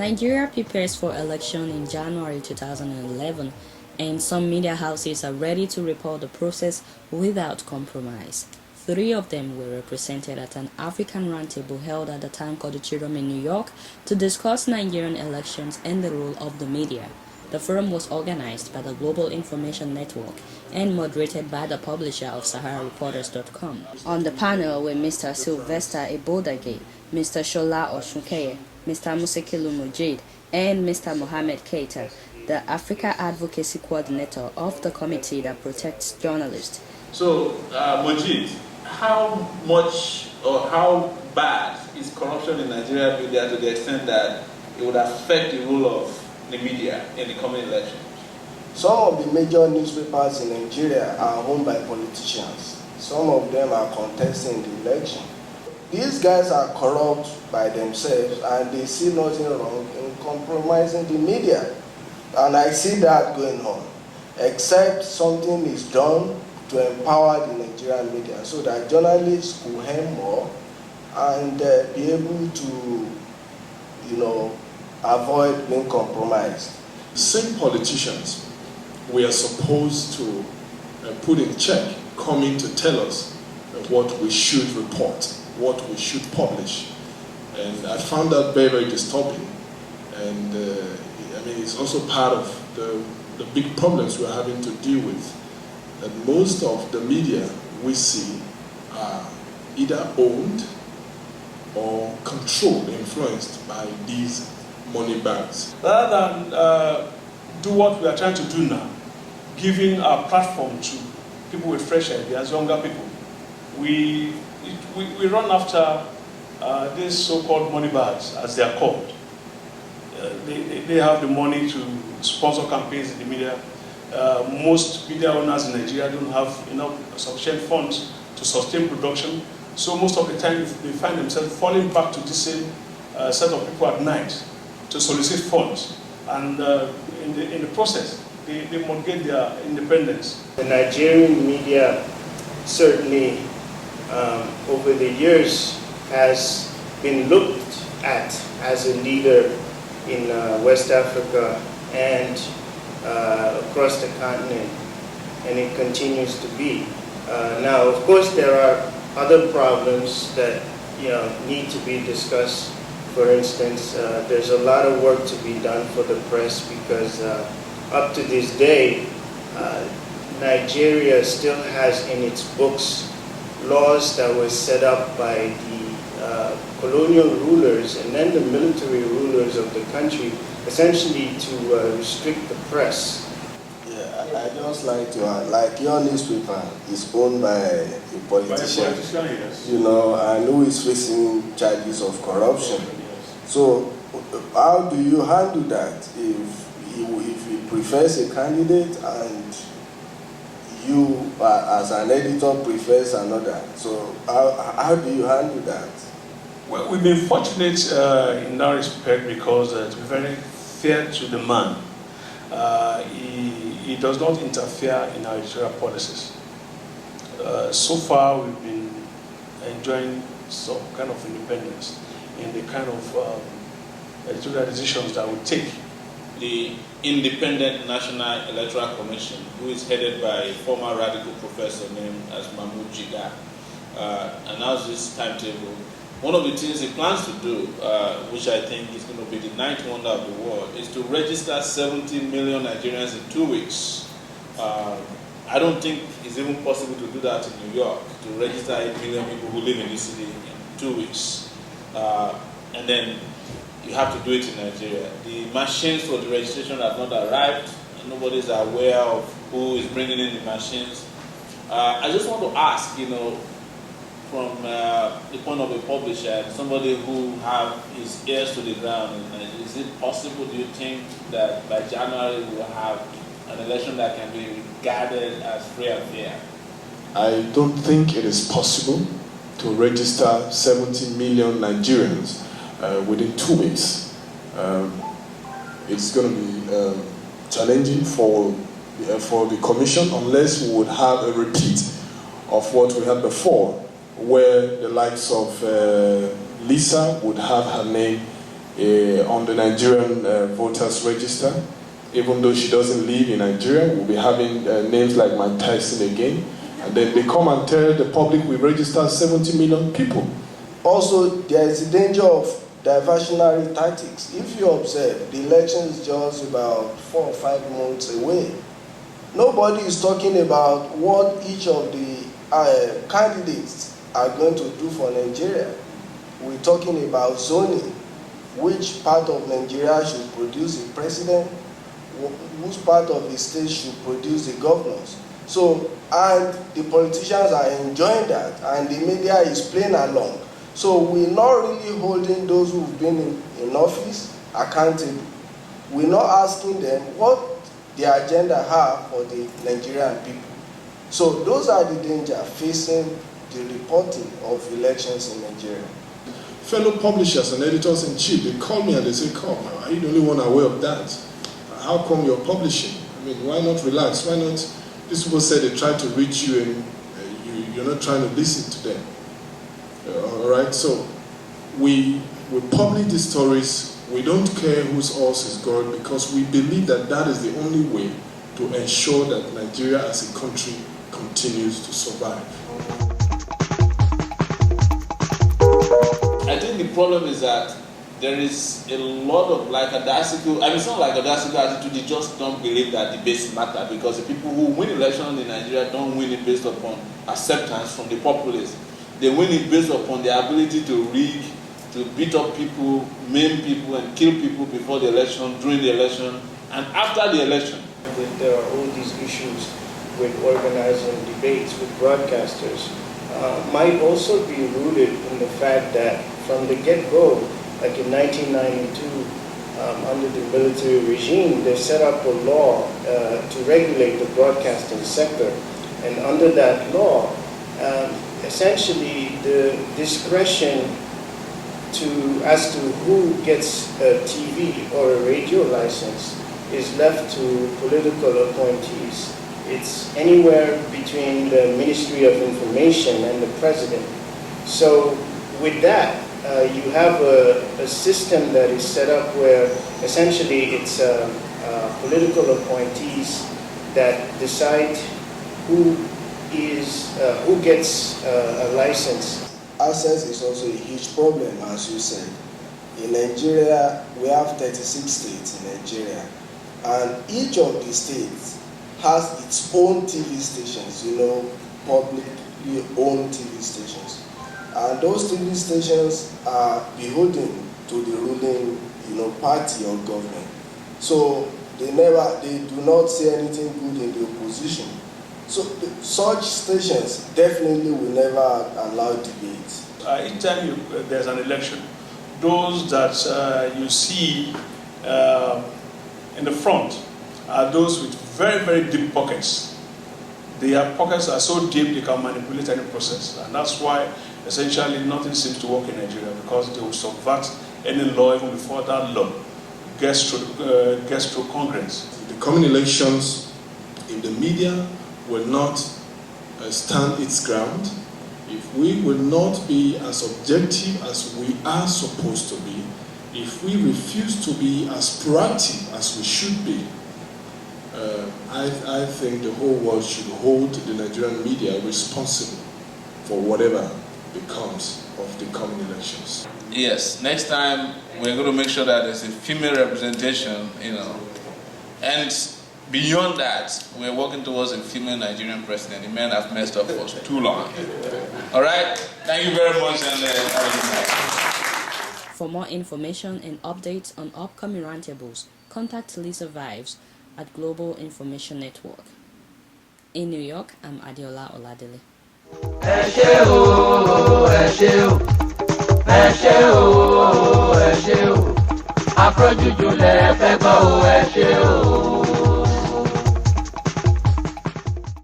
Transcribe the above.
Nigeria prepares for election in January 2011, and some media houses are ready to report the process without compromise. 3 of them were represented at an African roundtable held at the time Auditorium in New York to discuss Nigerian elections and the role of the media. The forum was organized by the Global Information Network and moderated by the publisher of SaharaReporters.com. On the panel were Mr. Sylvester Ebodage, Mr. Shola Oshunkeye, Mr. Musekilu Mujid, and Mr. Mohamed Keita, the Africa Advocacy Coordinator of the committee that protects journalists. So, Mujid, how much or how bad is corruption in Nigerian media to the extent that it would affect the role of the media in the coming election? Some of the major newspapers in Nigeria are owned by politicians. Some of them are contesting the election. These guys are corrupt by themselves and they see nothing wrong in compromising the media. And I see that going on, except something is done to empower the Nigerian media so that journalists will earn more and be able to, avoid being compromised. Same politicians we are supposed to put in check coming to tell us what we should report, what we should publish. And I found that very, very disturbing. And it's also part of the big problems we're having to deal with. That most of the media we see are either owned or controlled, influenced by these money bags. Rather than do what we are trying to do now, giving our platform to people with fresh ideas, younger people, we run after these so-called money bags, as they are called. They have the money to sponsor campaigns in the media. Most media owners in Nigeria don't have sufficient funds to sustain production, so most of the time they find themselves falling back to the same set of people at night to solicit funds, and in the process they mortgage their independence. The Nigerian media certainly over the years has been looked at as a leader in West Africa and across the continent, and it continues to be. Now, of course, there are other problems that need to be discussed. For instance, there's a lot of work to be done for the press because up to this day, Nigeria still has in its books laws that were set up by the colonial rulers and then the military rulers of the country, essentially to restrict the press. Yeah, I just like to add, like your newspaper is owned by a politician, Yes. and who is facing charges of corruption. So how do you handle that if he prefers a candidate and you as an editor prefers another? So how do you handle that? Well, we've been fortunate in that respect because to be very fair to the man, he does not interfere in our editorial policies. So far, we've been enjoying some kind of independence in the kind of editorial decisions that we take. The Independent National Electoral Commission, who is headed by a former radical professor named as Mahmoud Jiga, announced this timetable. One of the things he plans to do, which I think is going to be the ninth wonder of the world, is to register 70 million Nigerians in 2 weeks. I don't think it's even possible to do that in New York, to register 8 million people who live in this city in 2 weeks. And then you have to do it in Nigeria. The machines for the registration have not arrived. Nobody is aware of who is bringing in the machines. I just want to ask, from the point of a publisher, somebody who have his ears to the ground, is it possible, do you think, that by January we will have an election that can be regarded as free and fair? I don't think it is possible to register 70 million Nigerians within 2 weeks. It's going to be challenging for the Commission unless we would have a repeat of what we had before, where the likes of Lisa would have her name on the Nigerian voters register. Even though she doesn't live in Nigeria, we'll be having names like Mike Tyson again. And then they come and tell the public we registered 70 million people. Also, there is a danger of diversionary tactics. If you observe, the election is just about 4 or 5 months away. Nobody is talking about what each of the candidates are going to do for Nigeria. We're talking about zoning, which part of Nigeria should produce a president, which part of the state should produce the governors. So, and the politicians are enjoying that, and the media is playing along. So we're not really holding those who've been in office accountable. We're not asking them what their agenda have for the Nigerian people. So those are the dangers facing the reporting of elections in Nigeria. Fellow publishers and editors-in-chief, they call me and they say, "Come, are you the only one aware of that? How come you're publishing? I mean, why not relax? Why not?" These people say they try to reach you and you're not trying to listen to them. All right, so we publish these stories. We don't care whose horse is God, because we believe that that is the only way to ensure that Nigeria as a country continues to survive. I think the problem is that there is a lot of lackadaisical, it's not lackadaisical attitude, they just don't believe that debates matter, because the people who win elections in Nigeria don't win it based upon acceptance from the populace. They win it based upon their ability to rig, to beat up people, maim people, and kill people before the election, during the election, and after the election. There are all these issues with organizing debates with broadcasters might also be rooted in the fact that from the get-go, like in 1992, under the military regime, they set up a law to regulate the broadcasting sector. And under that law, essentially the discretion as to who gets a TV or a radio license is left to political appointees. It's anywhere between the Ministry of Information and the President. So with that, you have a system that is set up where essentially it's political appointees that decide who gets a license. Access is also a huge problem, as you said. In Nigeria, we have 36 states in Nigeria, and each of the states has its own TV stations, publicly owned TV stations. And those TV stations are beholden to the ruling, party or government. So they do not say anything good in the opposition. So such stations definitely will never allow debate. Each time there's an election, those that you see in the front are those with very, very deep pockets. Their pockets are so deep they can manipulate any process. And that's why essentially nothing seems to work in Nigeria, because they will subvert any law even before that law gets through Congress. The coming elections, if the media will not stand its ground, if we will not be as objective as we are supposed to be, if we refuse to be as proactive as we should be, I think the whole world should hold the Nigerian media responsible for whatever becomes of the coming elections. Yes, next time we're going to make sure that there's a female representation, and beyond that, we're working towards a female Nigerian president. The men have messed up for too long. All right? Thank you very much, and have a good night. For more information and updates on upcoming roundtables, contact Lisa Vives at Global Information Network. In New York, I'm Adiola Oladele. Ẹ ṣé o, ẹ ṣé o, ẹ ṣé o, ẹ ṣé o, afrojuju lẹ fẹ́ gbọ́ o, ẹ ṣé o.